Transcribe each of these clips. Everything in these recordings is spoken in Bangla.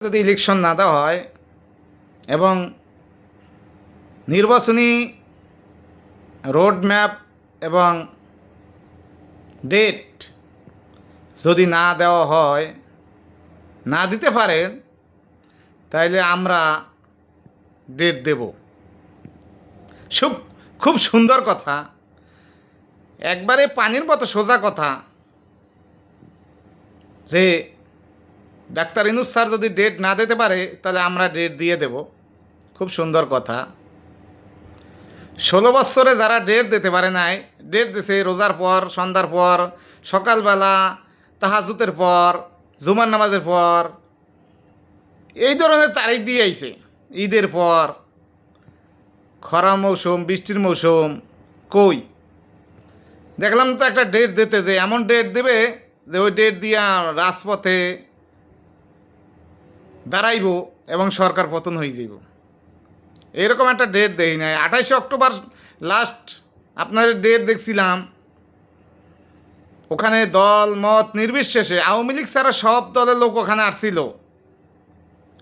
যদি ইলেকশন না দেওয়া হয় এবং নির্বাচনী রোড ম্যাপ এবং ডেট যদি না দেওয়া হয়, না দিতে পারেন, তাইলে আমরা ডেট দেব। খুব সুন্দর কথা, একবারে পানির মতো সোজা কথা, যে ডাক্তার ইউনূস স্যার যদি ডেট না দিতে পারে তাহলে আমরা ডেট দিয়ে দেব। খুব সুন্দর কথা। 16 বছরে যারা ডেট দিতে পারে নাই, ডেট দিছে রোজার পর, সন্ধ্যার পর, সকালবেলা, তাহাজ্জুদের পর, জুমার নামাজের পর, এই ধরনের তারিখ দিয়ে আইছে। ঈদের পর, খরা মৌসুম, বৃষ্টির মৌসুম, কই দেখলাম তো একটা ডেট দিতে, যে এমন ডেট দেবে যে ওই ডেট দিয়া রাজপথে দাঁড়াইব এবং সরকার পতন হয়ে যাইব। এরকম একটা ডেট দেই নাই। 28 অক্টোবর লাস্ট আপনার ডেট দেখছিলাম, ওখানে দল মত নির্বিশেষে আওয়ামী লীগ ছাড়া সব দলের লোক ওখানে আসছিল,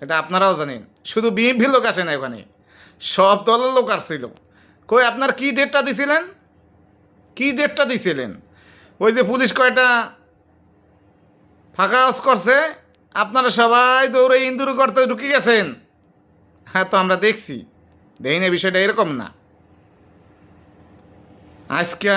এটা আপনারাও জানেন। শুধু বিএনপি লোক আসে না, ওখানে সব দলের লোক আসছিল। কই আপনার কি ডেটটা দিছিলেন? কি ডেটটা দিছিলেন? ওই যে পুলিশ কয়টা ফাঁকা হাউস করছে, আপনারা সবাই দৌড়ে ইন্দুর করতে ঢুকে গেছেন। হ্যাঁ, তো আমরা দেখছি, দেখি না বিষয়টা এরকম না। আজকে